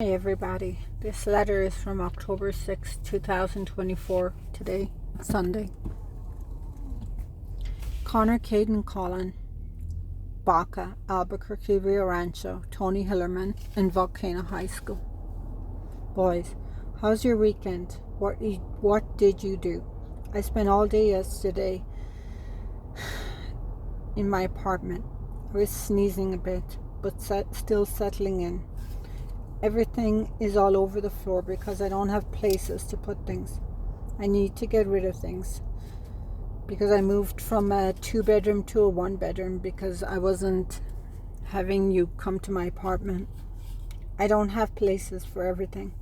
Hey everybody, this letter is from October 6, 2024, today, Sunday. Connor, Caden, Colin, Baca, Albuquerque, Rio Rancho, Tony Hillerman, and Volcano High School. Boys, how's your weekend? What did you do? I spent all day yesterday in my apartment. I was sneezing a bit, but still settling in. Everything is all over the floor because I don't have places to put things. I need to get rid of things because I moved from a 2-bedroom to a 1-bedroom because I wasn't having you come to my apartment. I don't have places for everything.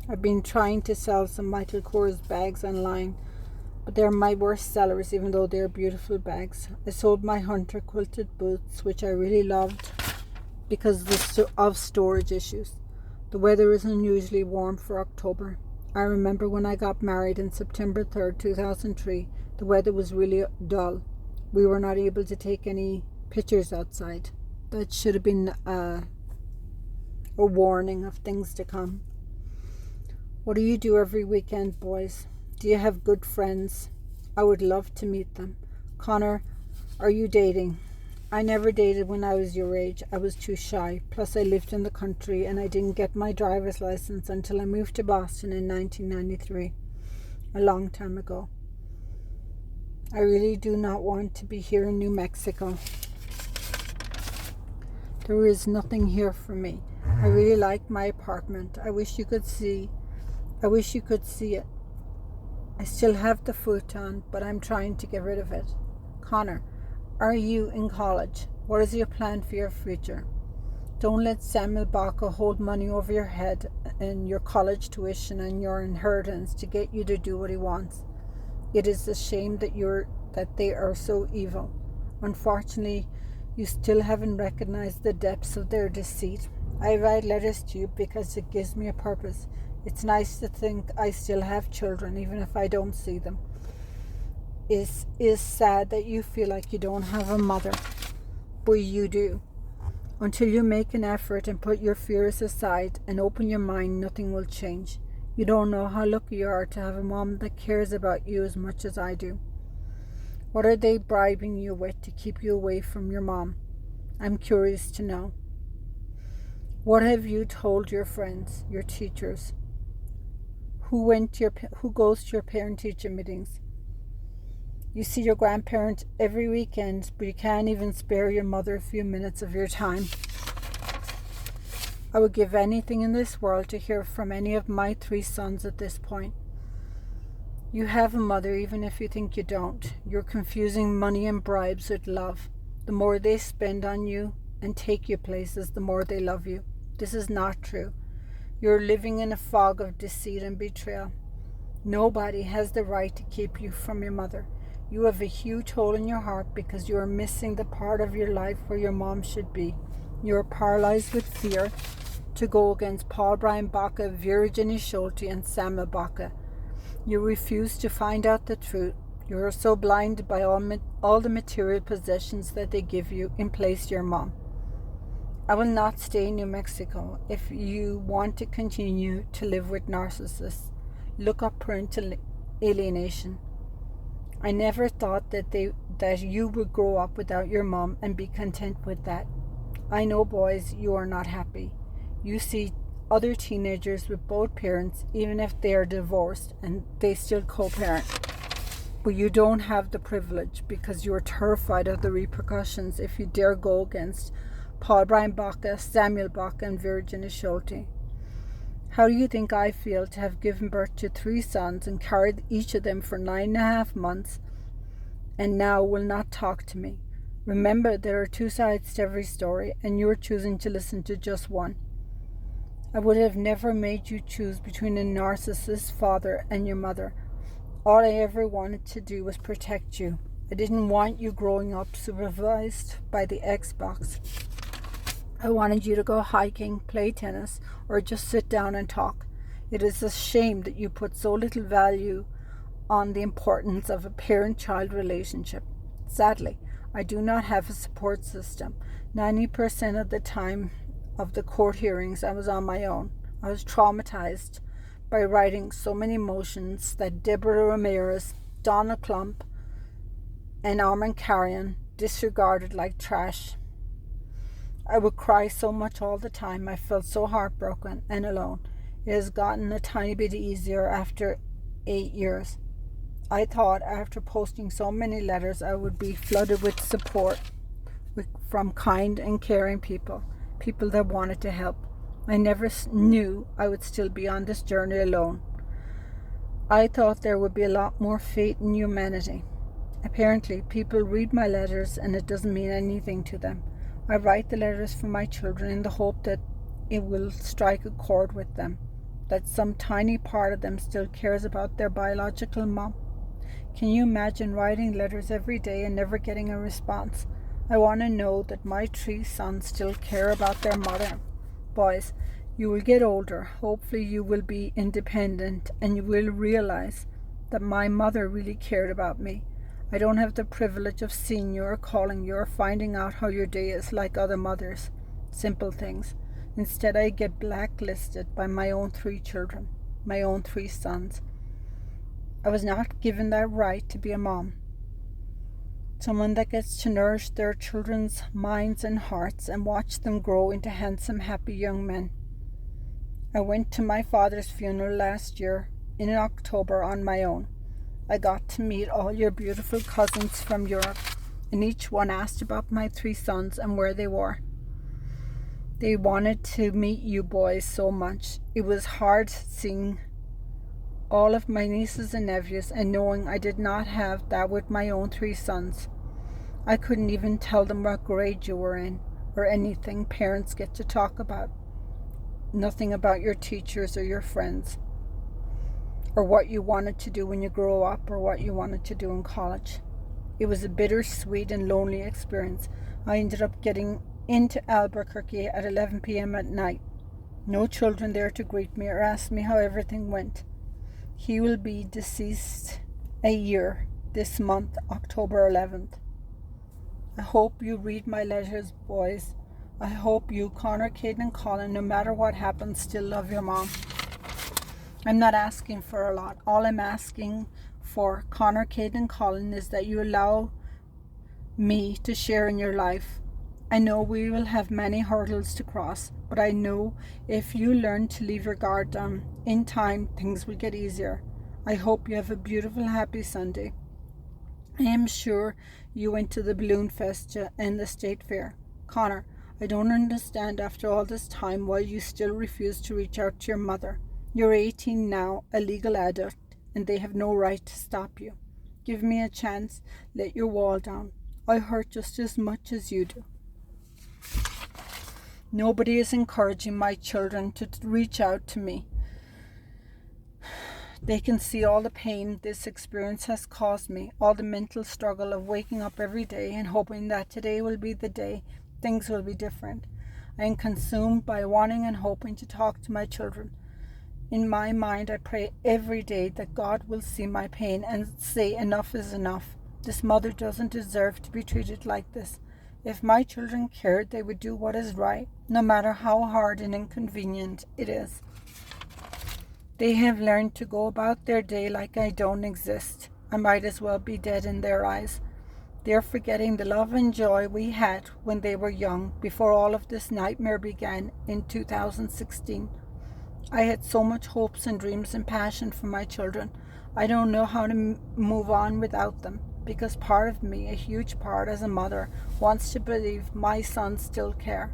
I've been trying to sell some Michael Kors bags online, but they're my worst sellers even though they're beautiful bags. I sold my hunter quilted boots, which I really loved, because of storage issues. The weather is unusually warm for October. I remember when I got married on September 3rd, 2003, the weather was really dull. We were not able to take any pictures outside. That should have been a warning of things to come. What do you do every weekend, boys? Do you have good friends? I would love to meet them. Connor, are you dating? I never dated when I was your age. I was too shy. Plus, I lived in the country and I didn't get my driver's license until I moved to Boston in 1993, a long time ago. I really do not want to be here in New Mexico. There is nothing here for me. I really like my apartment. I wish you could see it. I still have the futon, but I'm trying to get rid of it. Connor, are you in college? What is your plan for your future? Don't let Samuel Baca hold money over your head and your college tuition and your inheritance to get you to do what he wants. It is a shame that they are so evil. Unfortunately, you still haven't recognized the depths of their deceit. I write letters to you because it gives me a purpose. It's nice to think I still have children, even if I don't see them. It is sad that you feel like you don't have a mother, but you do. Until you make an effort and put your fears aside and open your mind, nothing will change. You don't know how lucky you are to have a mom that cares about you as much as I do. What are they bribing you with to keep you away from your mom? I'm curious to know. What have you told your friends, your teachers? Who goes to your parent-teacher meetings? You see your grandparents every weekend, but you can't even spare your mother a few minutes of your time. I would give anything in this world to hear from any of my 3 sons at this point. You have a mother even if you think you don't. You're confusing money and bribes with love. The more they spend on you and take you places, the more they love you. This is not true. You're living in a fog of deceit and betrayal. Nobody has the right to keep you from your mother. You have a huge hole in your heart because you are missing the part of your life where your mom should be. You are paralyzed with fear to go against Paul Brian Baca, Virginia Schulte, and Samuel Baca. You refuse to find out the truth. You are so blinded by all the material possessions that they give you in place of your mom. I will not stay in New Mexico if you want to continue to live with narcissists. Look up Parental Alienation. I never thought that you would grow up without your mom and be content with that. I know, boys, you are not happy. You see other teenagers with both parents, even if they are divorced, and they still co-parent. But you don't have the privilege because you are terrified of the repercussions if you dare go against Paul Brian Baca, Samuel Baca, and Virginia Schulte. How do you think I feel to have given birth to 3 sons and carried each of them for 9.5 months and now will not talk to me? Remember, there are 2 sides to every story and you are choosing to listen to just one. I would have never made you choose between a narcissist father and your mother. All I ever wanted to do was protect you. I didn't want you growing up supervised by the Xbox. I wanted you to go hiking, play tennis, or just sit down and talk. It is a shame that you put so little value on the importance of a parent-child relationship. Sadly, I do not have a support system. 90% of the time of the court hearings, I was on my own. I was traumatized by writing so many motions that Deborah Ramirez, Donna Clump, and Armand Carrion disregarded like trash. I would cry so much all the time. I felt so heartbroken and alone. It has gotten a tiny bit easier after 8 years. I thought after posting so many letters I would be flooded with support from kind and caring people that wanted to help. I never knew I would still be on this journey alone. I thought there would be a lot more faith in humanity. Apparently, people read my letters and it doesn't mean anything to them. I write the letters for my children in the hope that it will strike a chord with them, that some tiny part of them still cares about their biological mom. Can you imagine writing letters every day and never getting a response? I want to know that my 3 sons still care about their mother. Boys, you will get older. Hopefully you will be independent and you will realize that my mother really cared about me. I don't have the privilege of seeing you or calling you or finding out how your day is like other mothers. Simple things. Instead, I get blacklisted by my own 3 children, my own 3 sons. I was not given that right to be a mom. Someone that gets to nourish their children's minds and hearts and watch them grow into handsome, happy young men. I went to my father's funeral last year in October on my own. I got to meet all your beautiful cousins from Europe, and each one asked about my 3 sons and where they were. They wanted to meet you boys so much. It was hard seeing all of my nieces and nephews and knowing I did not have that with my own 3 sons. I couldn't even tell them what grade you were in or anything parents get to talk about. Nothing about your teachers or your friends or what you wanted to do when you grow up or what you wanted to do in college. It was a bittersweet and lonely experience. I ended up getting into Albuquerque at 11 p.m. at night. No children there to greet me or ask me how everything went. He will be deceased a year this month, October 11th. I hope you read my letters, boys. I hope you, Connor, Kate, and Colin, no matter what happens, still love your mom. I'm not asking for a lot. All I'm asking for, Connor, Kate, and Colin, is that you allow me to share in your life. I know we will have many hurdles to cross, but I know if you learn to leave your guard down, in time things will get easier. I hope you have a beautiful, happy Sunday. I am sure you went to the Balloon Fest and the State Fair. Connor, I don't understand after all this time why you still refuse to reach out to your mother. You're 18 now, a legal adult, and they have no right to stop you. Give me a chance, let your wall down. I hurt just as much as you do. Nobody is encouraging my children to reach out to me. They can see all the pain this experience has caused me, all the mental struggle of waking up every day and hoping that today will be the day things will be different. I am consumed by wanting and hoping to talk to my children. In my mind, I pray every day that God will see my pain and say enough is enough. This mother doesn't deserve to be treated like this. If my children cared, they would do what is right, no matter how hard and inconvenient it is. They have learned to go about their day like I don't exist. I might as well be dead in their eyes. They're forgetting the love and joy we had when they were young, before all of this nightmare began in 2016. I had so much hopes and dreams and passion for my children. I don't know how to move on without them, because part of me, a huge part as a mother, wants to believe my sons still care.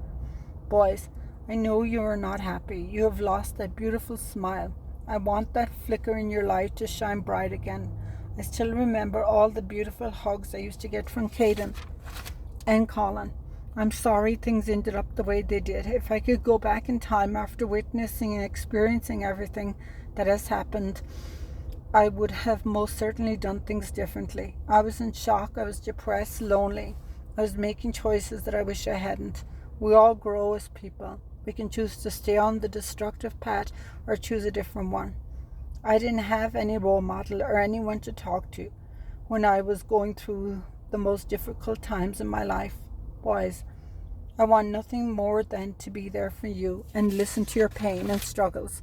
Boys, I know you are not happy. You have lost that beautiful smile. I want that flicker in your light to shine bright again. I still remember all the beautiful hugs I used to get from Caden and Colin. I'm sorry things ended up the way they did. If I could go back in time after witnessing and experiencing everything that has happened, I would have most certainly done things differently. I was in shock. I was depressed, lonely. I was making choices that I wish I hadn't. We all grow as people. We can choose to stay on the destructive path or choose a different one. I didn't have any role model or anyone to talk to when I was going through the most difficult times in my life. Boys, I want nothing more than to be there for you and listen to your pain and struggles.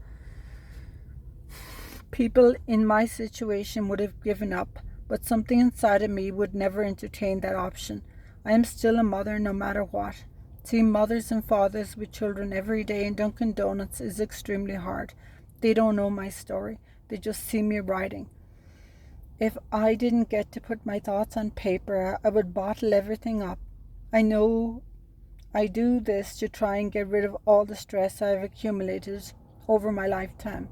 People in my situation would have given up, but something inside of me would never entertain that option. I am still a mother no matter what. Seeing mothers and fathers with children every day in Dunkin' Donuts is extremely hard. They don't know my story. They just see me writing. If I didn't get to put my thoughts on paper, I would bottle everything up. I know I do this to try and get rid of all the stress I have accumulated over my lifetime.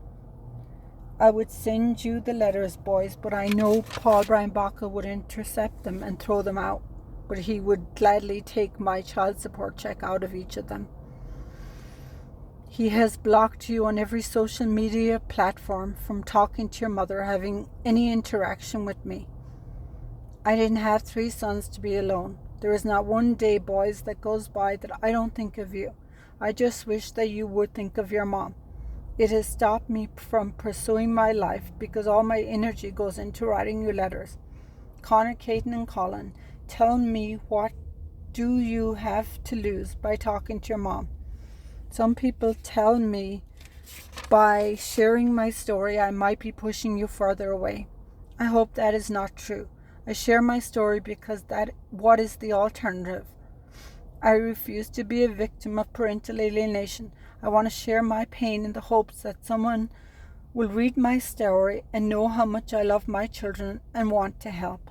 I would send you the letters, boys, but I know Paul Brian Baca would intercept them and throw them out. But he would gladly take my child support check out of each of them. He has blocked you on every social media platform from talking to your mother, having any interaction with me. I didn't have 3 sons to be alone. There is not one day, boys, that goes by that I don't think of you. I just wish that you would think of your mom. It has stopped me from pursuing my life because all my energy goes into writing you letters. Connor, Caden, and Colin, tell me, what do you have to lose by talking to your mom? Some people tell me by sharing my story I might be pushing you further away. I hope that is not true. I share my story because what is the alternative? I refuse to be a victim of parental alienation. I want to share my pain in the hopes that someone will read my story and know how much I love my children and want to help.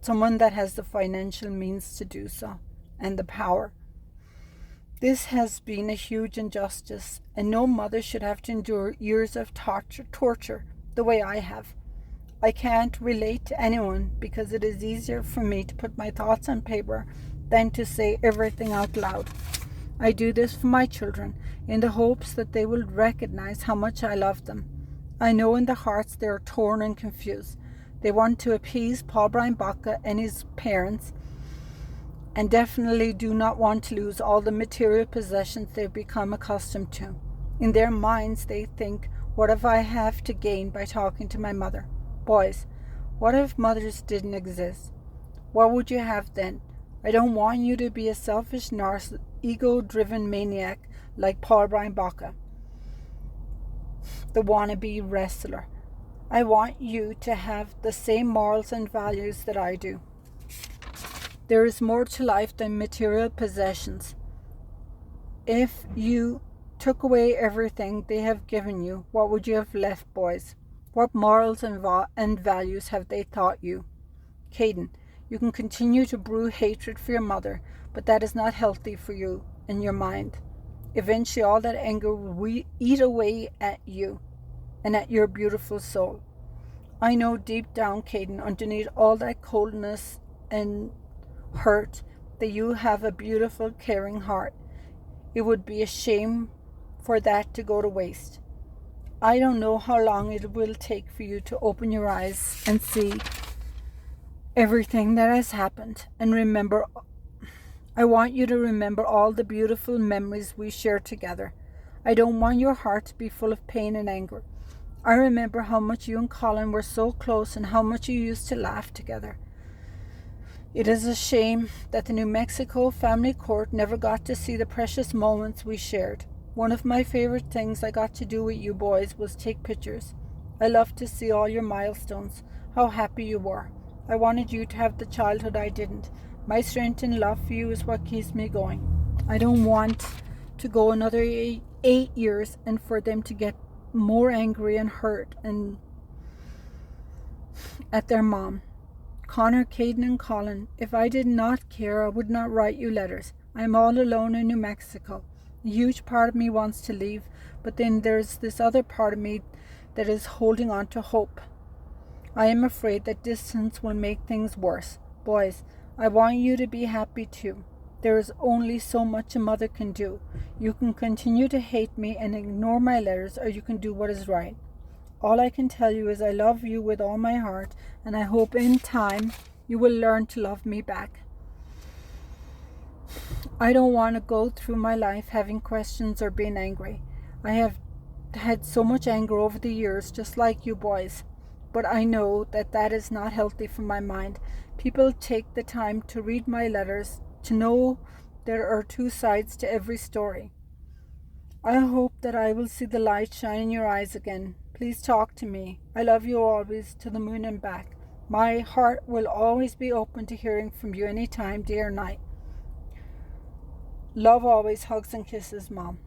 Someone that has the financial means to do so and the power. This has been a huge injustice, and no mother should have to endure years of torture the way I have. I can't relate to anyone because it is easier for me to put my thoughts on paper than to say everything out loud. I do this for my children in the hopes that they will recognize how much I love them. I know in their hearts they are torn and confused. They want to appease Paul Brian Baca and his parents, and definitely do not want to lose all the material possessions they've become accustomed to. In their minds they think, what if I have to gain by talking to my mother? Boys, what if mothers didn't exist? What would you have then? I don't want you to be a selfish, narcissist, ego-driven maniac like Paul Brian Baca, the wannabe wrestler. I want you to have the same morals and values that I do. There is more to life than material possessions. If you took away everything they have given you, what would you have left, boys? What morals and values have they taught you? Caden, you can continue to brew hatred for your mother, but that is not healthy for you and your mind. Eventually all that anger will eat away at you and at your beautiful soul. I know deep down, Caden, underneath all that coldness and hurt, that you have a beautiful, caring heart. It would be a shame for that to go to waste. I don't know how long it will take for you to open your eyes and see everything that has happened, and remember, I want you to remember all the beautiful memories we shared together. I don't want your heart to be full of pain and anger. I remember how much you and Colin were so close and how much you used to laugh together. It is a shame that the New Mexico family court never got to see the precious moments we shared. One of my favorite things I got to do with you boys was take pictures. I loved to see all your milestones, how happy you were. I wanted you to have the childhood I didn't. My strength and love for you is what keeps me going. I don't want to go another 8 years and for them to get more angry and hurt and at their mom. Connor, Caden, and Colin, if I did not care, I would not write you letters. I am all alone in New Mexico. A huge part of me wants to leave, but then there's this other part of me that is holding on to hope. I am afraid that distance will make things worse. Boys, I want you to be happy too. There is only so much a mother can do. You can continue to hate me and ignore my letters, or you can do what is right. All I can tell you is I love you with all my heart, and I hope in time you will learn to love me back. I don't want to go through my life having questions or being angry. I have had so much anger over the years, just like you boys. But I know that is not healthy for my mind. People take the time to read my letters, to know There are two sides to every story. I hope that I will see the light shine in your eyes again. Please talk to me. I love you always, to the moon and back. My heart will always be open to hearing from you anytime, day or night. Love always, hugs and kisses, Mom.